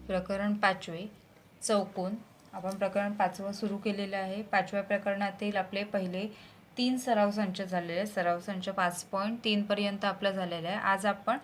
प्रकरण 5वे चौकोन. आपण प्रकरण 5वं सुरू केलेलं आहे. 5व्या प्रकरणातील आपले पहिले 3 सराव संच झालेले आहेत. सराव संच 5.3 पर्यंत आपला झालेला आहे. आज आपण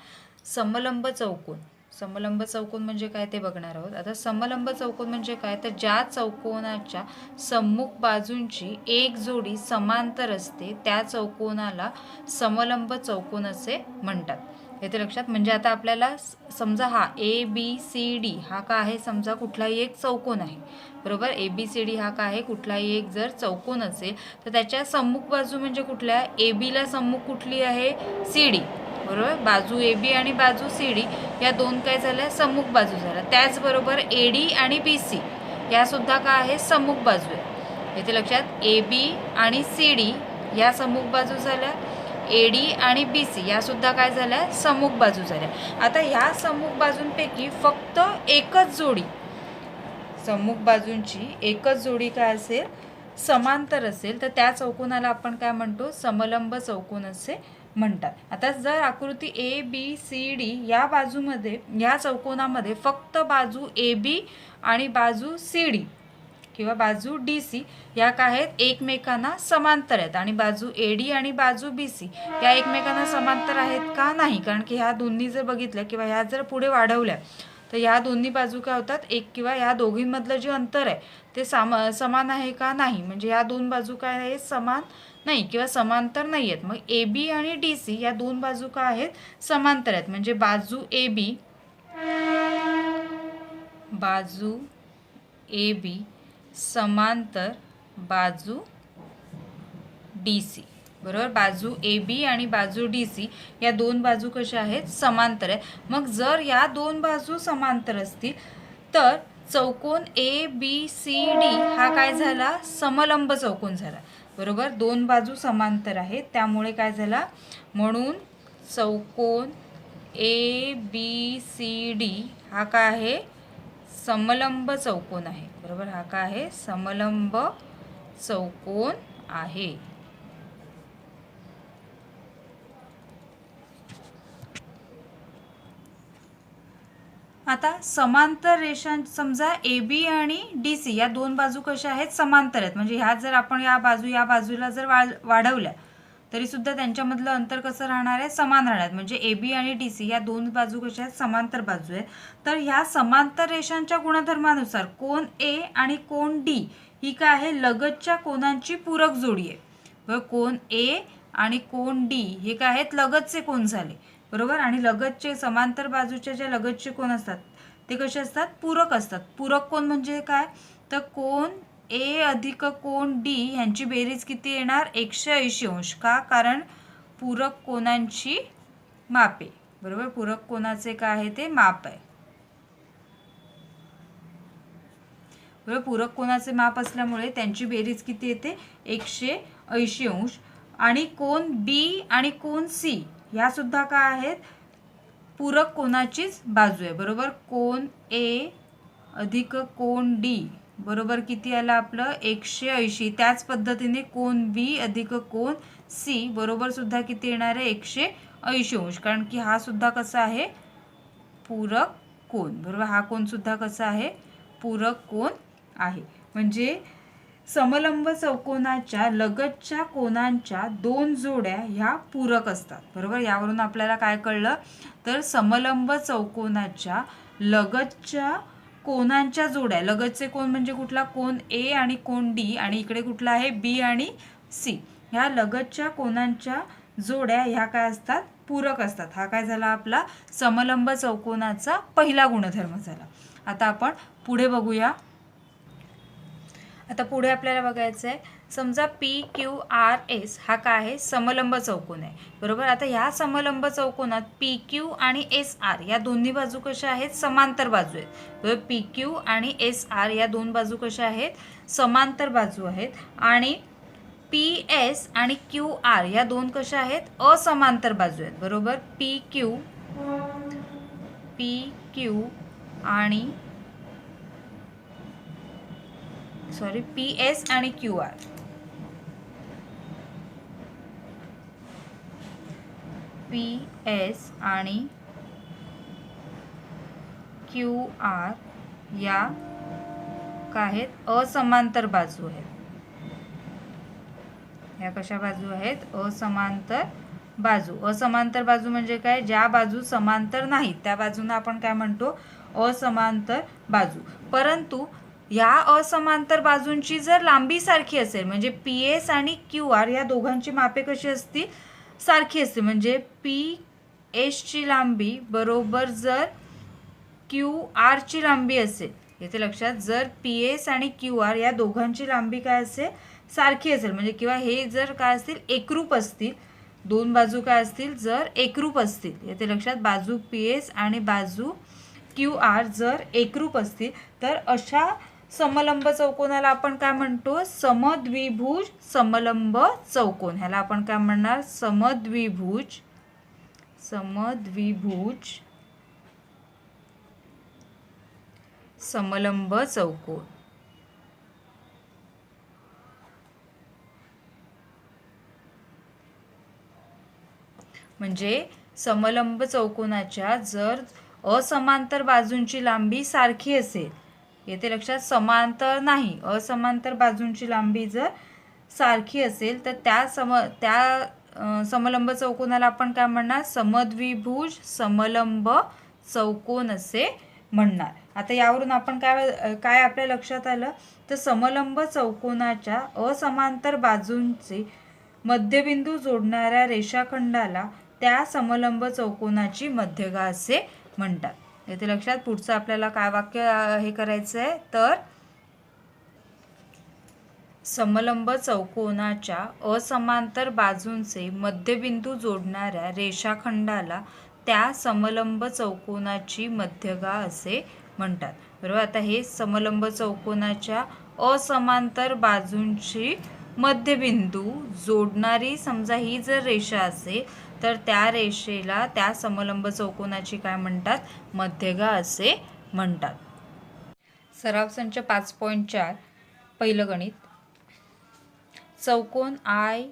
समलंब चौकोन. समलंब चौकोन म्हणजे काय ते बघणार आहोत. आता समलंब चौकोन म्हणजे काय, तर ज्या चौकोनाच्या सम्मुख बाजूंची एक जोडी समांतर असते त्या चौकोनाला समलंब चौकोन असे म्हणतात. येते लक्षात. म्हणजे आता आपल्याला समजा हा ABCD हा का आहे, समजा कुठलाही एक चौकोन आहे, बरोबर. ABCD हा का आहे, कुठलाही एक जर चौकोन असेल तर त्याच्या सम्मुख बाजू म्हणजे कुठल्या, AB ला सम्मुख कुठली आहे, CD, बरोबर. बाजू AB आणि बाजू CD या दोन काय झाल्या, सम्मुख बाजू झाल्या. त्याचबरोबर AD आणि BC या सुद्धा काय आहे, सम्मुख बाजू आहे. येते लक्षात. AB आणि CD या सम्मुख बाजू झाल्या. AD आणि BC या सुद्धा काय झाल्या, सम्मुख बाजू झाल्या. आता ह्या सम्मुख बाजूंपैकी फक्त एकच जोडी, सम्मुख बाजूंची एकच जोडी काय असेल, समांतर असेल तर त्या चौकोनाला आपण काय म्हणतो, समलंब चौकोन असे म्हणतात. आता जर आकृती ABCD या बाजूमध्ये, या चौकोनामध्ये फक्त बाजू AB आणि बाजू CD किंवा बाजू DC या काय आहेत, एकमेकांना समांतर आहेत आणि बाजू AD आणि बाजू BC या एकमेकांना समांतर आहेत का, नाही. कारण की ह्या दोन्ही जर बघितल्या किंवा ह्या जर पुढे वाढवल्या तर ह्या दोन्ही बाजू काय होतात, एक किंवा ह्या दोघींमधलं जे अंतर आहे ते समान आहे का, नाही. म्हणजे ह्या दोन बाजू काय आहेत, समान नाही किंवा समांतर नाही आहेत. मग AB आणि DC या दोन बाजू काय आहेत, समांतर आहेत. म्हणजे बाजू AB समांतर बाजू DC, बरोबर. बाजू AB आणि बाजू DC या दोन बाजू कशा आहेत, समांतर आहे. मग जर या दोन बाजू समांतर असतील तर चौकोन ABCD हा काय झाला, समलंब चौकोन झाला, बरोबर. दोन बाजू समांतर आहेत त्यामुळे काय झाला, म्हणून चौकोन ABCD हा काय आहे, समलंब चौकोन आहे, बरोबर. हा काय आहे, समलंब चौकोन आहे. आता समांतर रेषां, समजा AB आणि DC या दोन बाजू कशा आहेत, समांतर आहेत. म्हणजे ह्या जर आपण या बाजूला जर वाढवल्या तरी सुद्धा त्यांच्यामधलं अंतर कसं राहणार आहे, समान राहणार. म्हणजे AB आणि DC या दोन बाजू कशा आहेत, समांतर बाजू आहेत. तर ह्या समांतर रेषांच्या गुणधर्मानुसार कोन A आणि कोन D ही काय आहे, लगतच्या कोनांची पूरक जोडी आहे. कोन A आणि कोन D हे काय आहेत, लगतचे कोन झाले, बरोबर. आणि लगतचे समांतर बाजूच्या ज्या लगतचे कोन असतात ते कसे असतात, पूरक असतात. पूरक कोन म्हणजे काय, तर कोन A अधिक कोन D यांची बेरीज किती येणार, 180 अंश. का, कारण पूरक कोनांची मापे, बरोबर. पूरक कोनाचे काय आहे, ते माप आहे, बरोबर. पूरक कोनाचे माप असल्यामुळे त्यांची बेरीज किती येते, 180 अंश. आणि कोन B आणि कोन C या सुद्धा काय आहेत, पूरक कोनाचीच बाजू आहे, बरोबर. कोन A अधिक कोन D बरोबर किती आलं आपलं, 180. त्याच पद्धतीने कोन B अधिक कोन C बरोबर सुद्धा किती येणार आहे, 180 अंश. कारण की हा सुद्धा कसा आहे, पूरक कोन, बरोबर. हा कोन सुद्धा कसा आहे, पूरक कोन आहे. म्हणजे समलंब चौकोनाच्या लगतच्या कोनांच्या दोन जोड्या ह्या पूरक असतात, बरोबर. यावरून आपल्याला काय कळलं, तर समलंब चौकोनाच्या लगतच्या कोनांच्या जोड्या, लगतचे कोन म्हणजे कुठला, कोन A आणि कोन D आणि इकडे कुठला आहे, B आणि C, ह्या लगतच्या कोनांच्या जोड्या ह्या काय असतात, पूरक असतात. हा काय झाला आपला समलंब चौकोनाचा पहिला गुणधर्म झाला. आता आपण पुढे बघूया. आता पुढे आपल्याला बघायचं आहे, समजा PQRS हा काय आहे, समलंब चौकोन आहे, बरोबर. आता ह्या समलंब चौकोनात PQ आणि SR या दोन्ही बाजू कशा आहेत, समांतर बाजू आहेत, बरोबर. PQ आणि SR या दोन बाजू कशा आहेत, समांतर बाजू आहेत. आणि PS आणि QR या दोन कशा आहेत, असमांतर बाजू आहेत, बरोबर. PQ आणि PS आणि QR, PS आणि QR या काय आहेत, असमांतर बाजू आहेत. ह्या कशा बाजू आहेत, असमांतर बाजू. असमांतर बाजू म्हणजे काय, ज्या बाजू समांतर नाहीत त्या बाजूंना आपण काय म्हणतो, असमांतर बाजू. परंतु या असमांतर बाजूंची जर लांबी सारखी असेल, म्हणजे पी एस आणि क्यू आर या दोघांची मापे कशी असतील, सारखी असते. म्हणजे पी एसची लांबी बरोबर जर क्यू आरची लांबी असेल, येथे लक्षात, जर पी एस आणि क्यू आर या दोघांची लांबी काय असेल, सारखी असेल, म्हणजे किंवा हे जर काय असतील, एकरूप असतील, दोन बाजू काय असतील, जर एकरूप असतील, येथे लक्षात, बाजू पी एस आणि बाजू क्यू आर जर एकरूप असतील, तर अशा समलंब चौकोनाला आपण काय म्हणतो, समद्विभुज समलंब चौकोन. ह्याला आपण काय म्हणणार, समद्विभुज समलंब चौकोन. म्हणजे समलंब चौकोनाच्या जर असमांतर बाजूंची लांबी सारखी असेल, येथे लक्षात, समांतर नाही, असमांतर बाजूंची लांबी जर सारखी असेल, तर त्या समलंब चौकोनाला आपण काय म्हणणार, समद्विभुज समलंब चौकोन असे म्हणणार. आता यावरून आपण काय आपल्या लक्षात आलं, तर समलंब चौकोनाच्या असमांतर बाजूंचे मध्यबिंदू जोडणाऱ्या रेषाखंडाला त्या समलंब चौकोनाची मध्यगा असे म्हणतात. येथे लक्षात, पुढचं आपल्याला काय वाक्य हे करायचं आहे, तर समलंब चौकोनाच्या असमांतर बाजूंचे मध्यबिंदू जोडणाऱ्या रेषाखंडाला त्या समलंब चौकोनाची मध्यगा असे म्हणतात. बरोबर. आता हे समलंब चौकोनाच्या असमांतर बाजूंची मध्यबिंदू जोडणारी समजा ही जर रेषा असेल, तर त्या रेषेला त्या समलंब चौकोनाची काय म्हणतात, मध्यगा असे म्हणतात. सराव संच 5.4 पहिलं गणित. चौकोन आय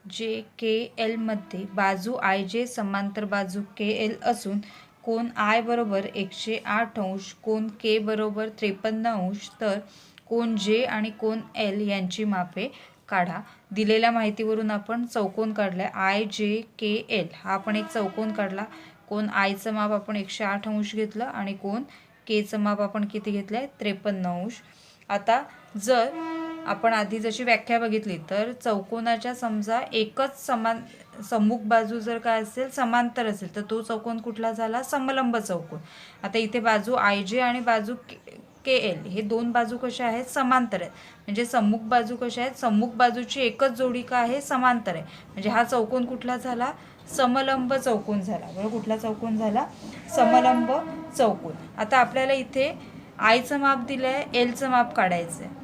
जे के एल मध्ये बाजू आय जे समांतर बाजू के एल असून कोन आय बरोबर 108 अंश, कोन के बरोबर 53 अंश, तर कोन जे आणि कोन एल यांची मापे काढा. दिलेल्या माहितीवरून आपण चौकोन काढलाय आय जे के एल. हा आपण एक चौकोन काढला. कोन आयचं माप आपण 108 अंश घेतलं आणि कोन केचं माप आपण किती घेतलंय, 53 अंश. आता जर आपण आधी जशी व्याख्या बघितली, तर चौकोनाच्या समजा एकच सम्मुख बाजू जर काय असेल, समांतर असेल, तर तो चौकोन कुठला झाला, समलंब चौकोन. आता इथे बाजू आय जे आणि बाजू के एल हे दोन बाजू कशा आहेत, समांतर आहेत. म्हणजे सम्मुख बाजू कशा आहेत, सम्मुख बाजूची एकच जोडी का आहे, समांतर आहे. म्हणजे हा चौकोन कुठला झाला, समलंब चौकोन झाला. बरोबर. कुठला चौकोन झाला, समलंब चौकोन. आता आपल्याला इथे आयचं माप दिलंय, एलचं माप काढायचं आहे.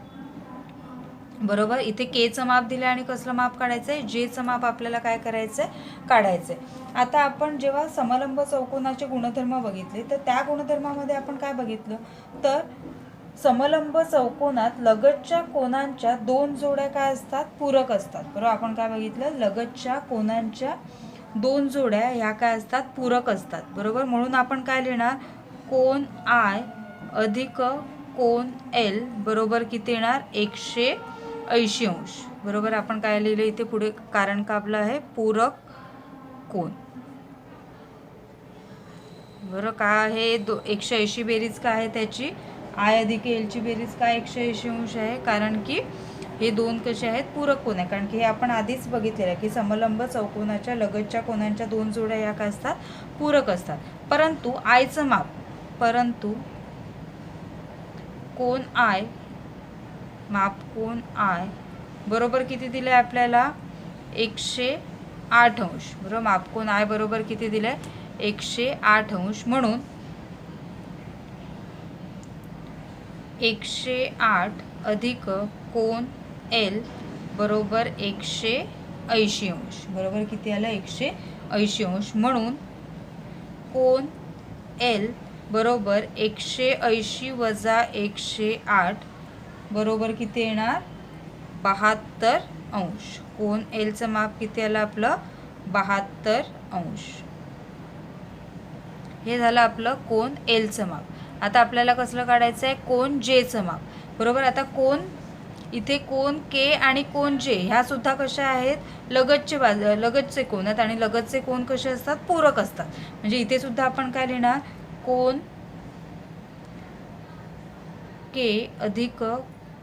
बरोबर. इथे केचं माप दिलं आणि कसलं माप काढायचं आहे, जेचं माप आपल्याला काय करायचं आहे, काढायचं आहे. आता आपण जेव्हा समलंब चौकोनाचे गुणधर्म बघितले, तर त्या गुणधर्मामध्ये आपण काय बघितलं, तर समलंब चौकोनात लगतच्या कोनांच्या दोन जोड्या काय असतात, पूरक असतात. बरोबर. आपण काय बघितलं, लगतच्या कोनांच्या दोन जोड्या ह्या काय असतात, पूरक असतात. बरोबर. म्हणून आपण काय लिहिणार, कोन आय अधिक कोन एल बरोबर किती येणार, 180 अंश. बरोबर. आपण काय लिहिलं इथे पुढे, कारण का आपलं आहे पूरक कोन. बरोबर. काय आहे, 180 बेरीज काय आहे त्याची, आय अधिक एलची बेरीज काय 180 अंश आहे, कारण की हे दोन कसे आहेत, पूरक कोन आहे. कारण की हे आपण आधीच बघितलेलं आहे की समलंब चौकोनाच्या लगतच्या कोनांच्या दोन जोड्या या काय असतात, पूरक असतात. परंतु आयचं माप, कोन आय माप कोन आय बरोबर किती दिले आपल्याला, 108 अंश. बरोबर. माप कोन आय बरोबर किती दिले, 108 अंश. म्हणून 108 अधिक कोन एल बरोबर 180 अंश. बरोबर. किती आलं, 180 अंश. म्हणून कोन एल बरोबर 180 वजा 108 बरोबर किती येणार, 72 अंश. कोन एलचं माप किती आलं आपलं, 72 अंश. हे झालं आपलं कोन एलचं माप. आता आपल्याला कसलं काढायचं आहे, कोन जेचं माप. बरोबर. आता कोन इथे कोन के आणि कोन जे ह्या सुद्धा कशा आहेत, लगतचे कोन आहेत आणि लगतचे कोन कसे असतात, पूरक असतात. म्हणजे इथे सुद्धा आपण काय लिहिणार, कोन के अधिक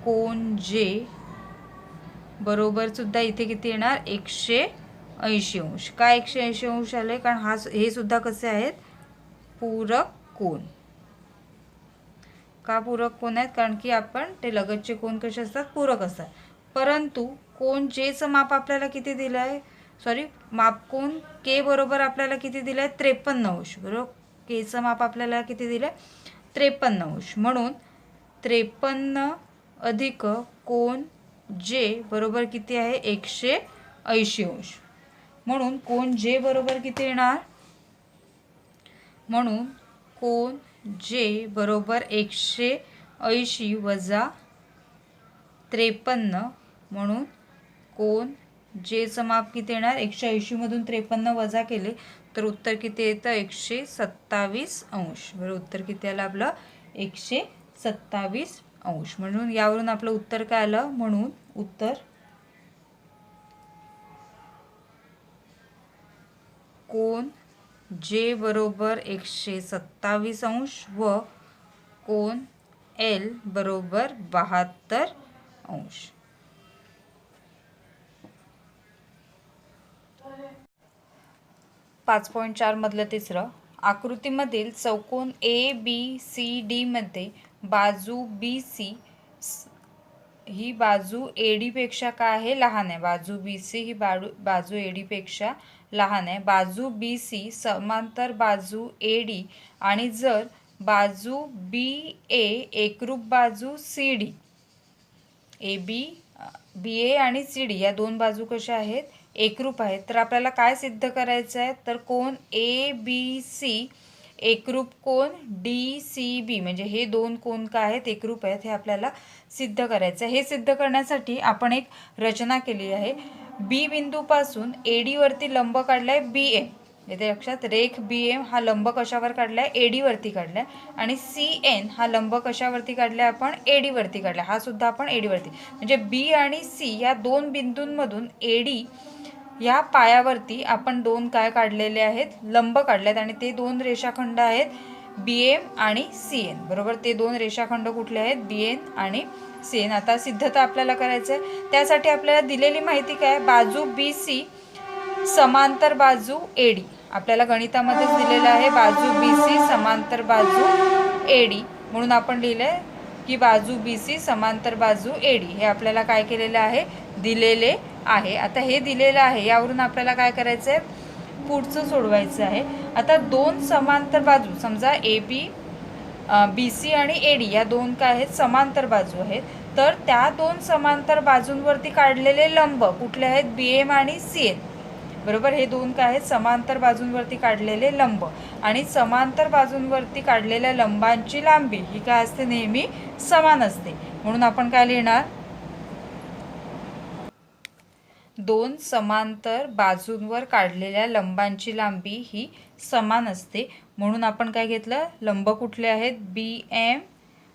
कोन जे बरोबर सुद्धा इथे किती येणार, 180 अंश. का 180 अंश आले, कारण हे सुद्धा कसे आहेत, पूरक कोन. का पूरक कोन आहेत, कारण की आपण ते लगतचे कोन कसे असतात, पूरक असतात. परंतु कोन जेचं माप आपल्याला किती दिलं आहे, माप कोन के बरोबर आपल्याला किती दिलं आहे, 53 अंश. बरोबर. केचं माप आपल्याला किती दिलं आहे, 53 अंश. म्हणून 53 अधिक कोन जे बरोबर किती आहे, 180 अंश. म्हणून कोन जे बरोबर किती येणार, म्हणून कोन जे बरोबर 180 वजा 53. म्हणून कोन जेचं माप किती येणार, 180 मधून 53 वजा केले तर उत्तर किती येतं, 127 अंश. बरोबर. उत्तर किती आलं आपलं, 127 अंश. म्हणून यावरून आपलं उत्तर काय आलं, म्हणून उत्तर कोन जे बरोबर 127 अंश व कोन एल बरोबर 72 अंश. पाच 5.4 मधलं तिसरं, आकृतीमधील चौकोन ABCD मध्ये बाजू BC ही बाजू AD पेक्षा काय आहे, लहान आहे. बाजू BC ही बाजू AD पेक्षा लहान आहे. बाजू BC समांतर बाजू AD आणि जर बाजू BA एकरूप बाजू CD, AB BA आणि CD या दोन बाजू कशा आहेत, एकरूप आहेत. तर आपल्याला काय सिद्ध करायचं आहे, तर कोन ABC एकरूप कोन DCB, म्हणजे हे दोन कोन काय आहेत, एकरूप आहेत, हे आपल्याला सिद्ध करायचं आहे. हे सिद्ध करण्यासाठी आपण एक रचना केली आहे. B बिंदूपासून AD वरती लंब काढलाय BM. येथे लक्षात, रेख BM हा लंब कशावर काढलाय, AD वरती काढलाय. आणि CN हा लंब कशावरती काढलाय, आपण AD वरती काढलाय. हा सुद्धा आपण AD वरती. म्हणजे B आणि C या दोन बिंदूंमधून AD या पायावरती आपण दोन काय काढलेले आहेत, लंब काढलेत. आणि ते दोन रेषाखंड आहेत BM आणि CN. बरोबर. ते दोन रेषाखंड कुठले आहेत, BN आणि CN. आता सिद्धता आपल्याला करायचं आहे. त्यासाठी आपल्याला दिलेली माहिती काय, बाजू BC समांतर बाजू AD. आपल्याला गणितामध्येच दिलेलं आहे, बाजू BC समांतर बाजू AD. म्हणून आपण लिहिलंय की बाजू BC समांतर बाजू AD. हे आपल्याला काय केलेलं आहे, दिलेले आहे. आता हे दिलेलं आहे, यावरून आपल्याला काय करायचं आहे, पुढचं सोडवायचं आहे. आता दोन समांतर बाजू, समजा AB BC आणि AD या दोन काय आहेत, समांतर बाजू आहेत. तर त्या दोन समांतर बाजूंवरती काढलेले लंब कुठले आहेत, BM आणि CN. बरोबर. हे दोन काय आहेत, समांतर बाजूंवरती काढलेले लंब. आणि समांतर बाजूंवरती काढलेल्या लंबांची लांबी ही काय असते, नेहमी समान असते. म्हणून आपण काय लिहिणार, दोन समांतर बाजूंवर काढलेल्या लंबांची लांबी ही समान असते. म्हणून आपण काय घेतलं, लंब कुठले आहेत, BM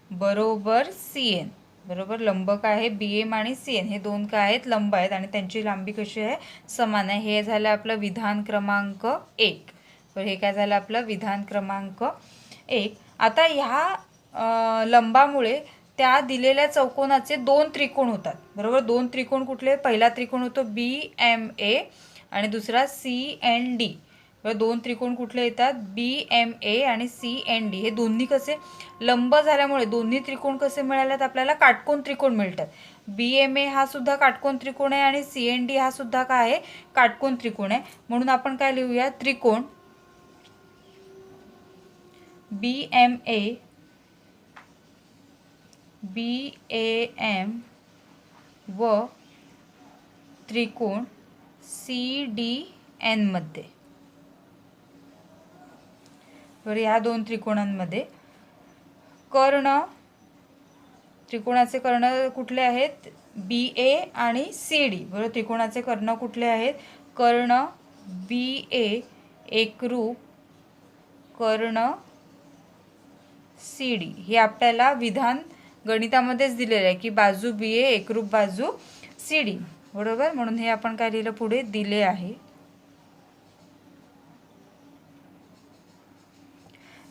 बरोबर CN. बरोबर. लंब काय आहे, BM आणि CN हे दोन काय आहेत, लंब आहेत आणि त्यांची लांबी कशी आहे, समान आहे. हे झालं आपलं विधान क्रमांक 1. तर हे काय झालं, आपलं विधान क्रमांक 1. आता ह्या लंबामुळे त्या दिलेल्या चौकोनाचे दोन त्रिकोण होतात. बरोबर. दोन त्रिकोण कुठले, पहिला त्रिकोण होतो BMA आणि दुसरा CND. दोन त्रिकोण कुठले येतात, BMA आणि CND. हे दोन्ही कसे लंब झाल्यामुळे दोन्ही त्रिकोण कसे मिळालेत, आपल्याला काटकोन त्रिकोण मिळतात. BMA हा सुद्धा काटकोन त्रिकोण आहे आणि CND हा सुद्धा काय आहे, काटकोन त्रिकोण आहे. म्हणून आपण काय लिहूया, त्रिकोण BMA BAM व त्रिकोण CDN मध्ये. बरं. या दोन त्रिकोणांमध्ये कर्ण, त्रिकोणाचे कर्ण कुठले आहेत, BA आणि CD. बरोबर. त्रिकोणाचे कर्ण कुठले आहेत, कर्ण BA एकरूप कर्ण सी डी हे आपल्याला विधान गणितामध्येच दिलेलं आहे की बाजू बी ए एकरूप बाजू सी डी, बरोबर. म्हणून हे आपण काय लिहिलं पुढे दिले आहे.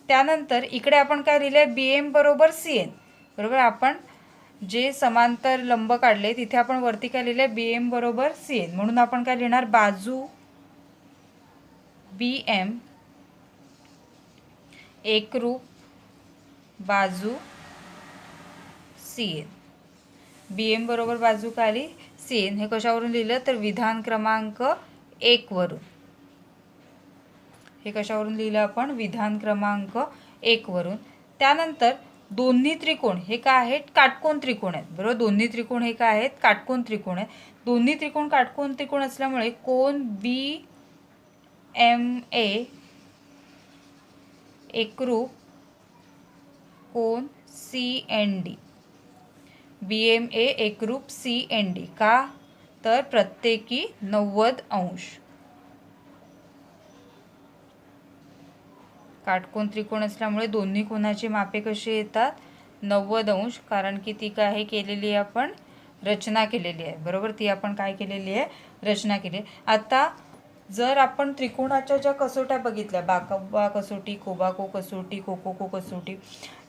त्यानंतर इकडे आपण काय लिहिलंय बी एम बरोबर सी एन, बरोबर. आपण जे समांतर लंब काढले तिथे आपण वरती काय लिहिलंय बी एम बरोबर सी एन, म्हणून आपण काय लिहिणार बाजू बी एम एकरूप बाजू सी एन. बी एम बरोबर बाजू काय आली सी एन. हे कशावरून लिहिलं तर विधान क्रमांक 1 वरून. हे कशावरून लिहिलं आपण विधान क्रमांक 1 वरून. त्यानंतर दोन्ही त्रिकोण हे काय आहेत काटकोन त्रिकोण आहेत, बरोबर. दोन्ही त्रिकोण हे काय आहेत काटकोन त्रिकोण आहेत. दोन्ही त्रिकोण काटकोन त्रिकोण असल्यामुळे कोन बी एम ए एकरूप कोन C N D. B M A एकरूप सी एन डी का तर प्रत्येकी 90 अंश. काटकोन त्रिकोण असल्यामुळे दोन्ही कोणाची मापे कशी येतात 90 अंश, कारण की ती काय केलेली आहे आपण रचना केलेली आहे, बरोबर. ती आपण काय केलेली आहे रचना केली. आता जर आपण त्रिकोणाच्या ज्या कसोट्या बघितल्या बाकाबा कसोटी, कोबाको कसोटी, कोकोको कसोटी,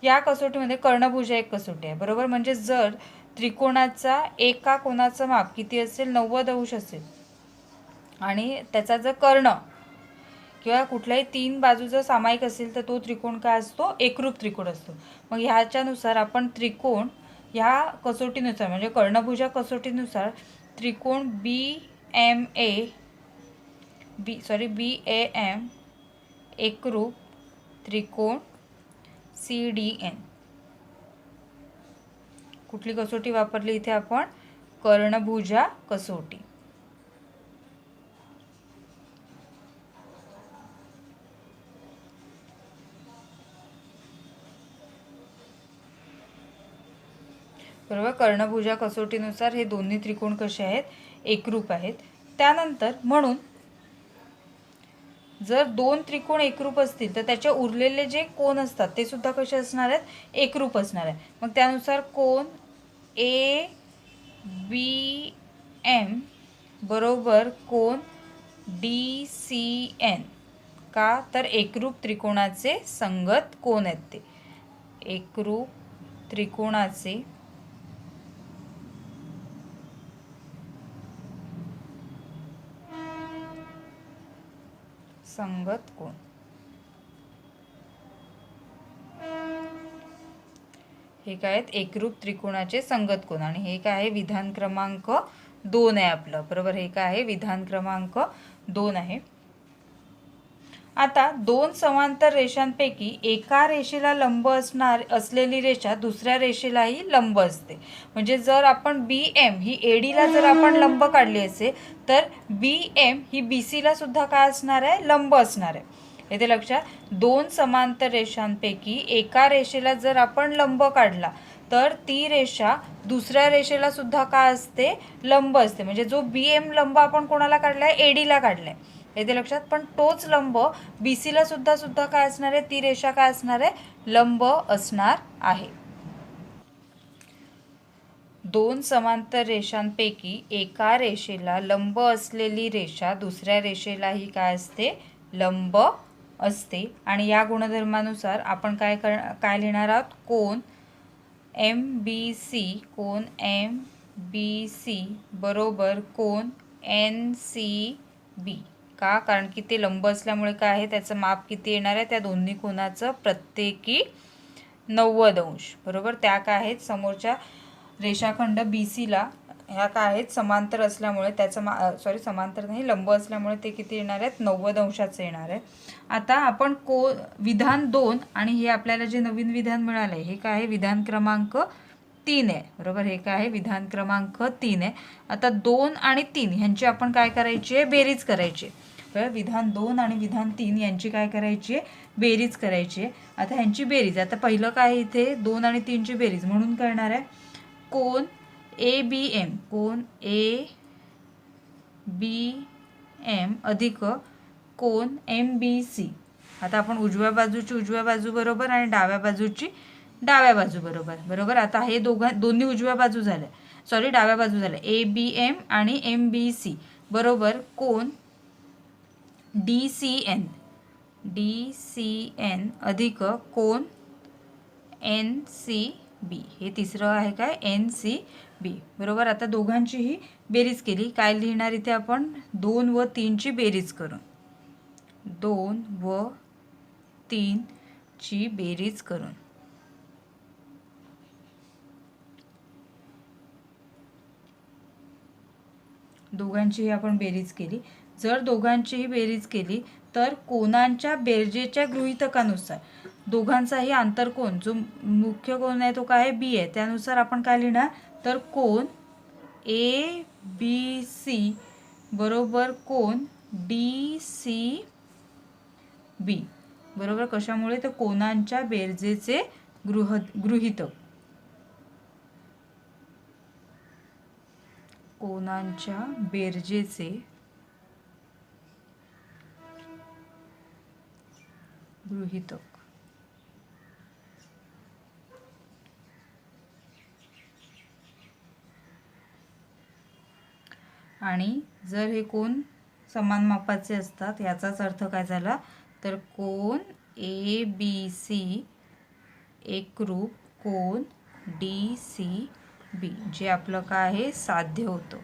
या कसोटीमध्ये कर्णभुजा एक कसोटी आहे, बरोबर. म्हणजे जर त्रिकोणाचा एका कोणाचं माप किती असेल 90 अंश असेल आणि त्याचा जर कर्ण किंवा कुठल्याही 3 बाजू जर सामायिक असेल तर तो त्रिकोण काय असतो एकरूप त्रिकोण असतो. मग ह्याच्यानुसार आपण त्रिकोण ह्या कसोटीनुसार म्हणजे कर्णभुजा कसोटीनुसार त्रिकोण बी एम ए एकरूप त्रिकोण सी डी एन. कुठली कसोटी वापरली इथे आपण कर्णभुजा कसोटी. बरोबर. कर्णभुजा कसोटीनुसार हे दोन्ही त्रिकोण कसे आहेत एकरूप आहेत. त्यानंतर म्हणून जर 2 त्रिकोण एकरूप असतील तर त्याचे उरलेले जे कोन असतात ते सुद्धा कसे असणार आहेत एकरूप असणार आहे. मग त्यानुसार कोन ए बी एम बरोबर कोन डी सी एन का तर एकरूप त्रिकोणाचे संगत कोन आहेत ते. एकरूप त्रिकोणाचे संगत कोन. हे काय आहेत एकरूप त्रिकोणाचे संगत कोन आणि हे काय आहे विधान क्रमांक 2 आहे आपलं, बरोबर. हे काय आहे विधान क्रमांक 2 आहे. आता 2 समांतर रेषांपैकी एका रेषेला लंब असलेली रेषा दुसऱ्या रेषेलाही लंब असते. म्हणजे जर आपण बी एम ही एडीला जर आपण लंब काढली असेल तर बी एम ही बी सीला सुद्धा काय असणार आहे लंब असणार आहे. येथे लक्षात 2 समांतर रेषांपैकी एका रेषेला जर आपण लंब काढला तर ती रेषा दुसऱ्या रेषेला सुद्धा काय असते लंब असते. म्हणजे जो बी एम लंब आपण कोणाला काढलाय एडीला काढलाय येथे लक्षात, पण तोच लंब बी सीला सुद्धा काय असणार आहे ती रेषा काय असणार आहे लंब असणार आहे. 2 समांतर रेषांपैकी एका रेषेला लंब असलेली रेषा दुसऱ्या रेषेलाही काय असते लंब असते. आणि या गुणधर्मानुसार आपण काय लिहिणार आहोत कोन एम बी सी बरोबर कोन एन सी बी का कारण की ते लंब असल्यामुळे काय आहे त्याचं माप किती येणार आहे त्या दोन्ही कोनाचं प्रत्येकी 90 अंश, बरोबर. त्या काय आहेत समोरच्या रेषाखंड बी सीला ह्या काय आहेत समांतर असल्यामुळे त्याचं समांतर नाही लंब असल्यामुळे ते किती येणार आहेत 90 अंशाचे येणार आहे. आता आपण विधान 2 आणि हे आपल्याला जे नवीन विधान मिळालं आहे हे काय आहे विधान क्रमांक 3 आहे, बरोबर. हे काय आहे विधान क्रमांक 3 आहे. आता 2 आणि 3 ह्यांची आपण काय करायची आहे बेरीज करायची. विधान 2 आणि विधान 3 यांची काय करायची आहे बेरीज करायची आहे. आता ह्यांची बेरीज आता पहिलं काय इथे 2 आणि 3 ची बेरीज म्हणून करणार आहे कोन ए बी एम अधिक कोन एम बी सी आता आपण उजव्या बाजूची उजव्या बाजू बरोबर आणि डाव्या बाजूची डाव्या बाजू बरोबर. बरोबर, आता हे दोन्ही उजव्या बाजू झाल्या, सॉरी डाव्या बाजू झाल्या. ABM आणि MBC बरोबर कोन DCN अधिक कोन NCB, हे तिसरं आहे काय NCB. बरोबर, आता दोघांचीही बेरीज केली. काय लिहिणार इथे आपण? 2 व 3 ची बेरीज करून, 2 व 3 ची बेरीज करून. दोघांचीही आपण बेरीज केली. जर दोघांचीही बेरीज केली तर कोनांच्या बेरजेच्या गृहीतकानुसार दोघांचाही आंतरकोन जो मुख्य कोन आहे तो काय आहे? बी आहे. त्यानुसार आपण काय लिहिणार? तर कोन ABC बरोबर कोन DCB. बरोबर, कशामुळे? तर कोनांच्या बेरजेचे गृहीतक, कोनांच्या बेरजेचे गृहीतक. आणि जर हे कोन समान मापाचे असतात याचाच अर्थ काय झाला? तर कोन ABC एकरूप कोन DCB, जे आपलं काय आहे? साध्य होतं.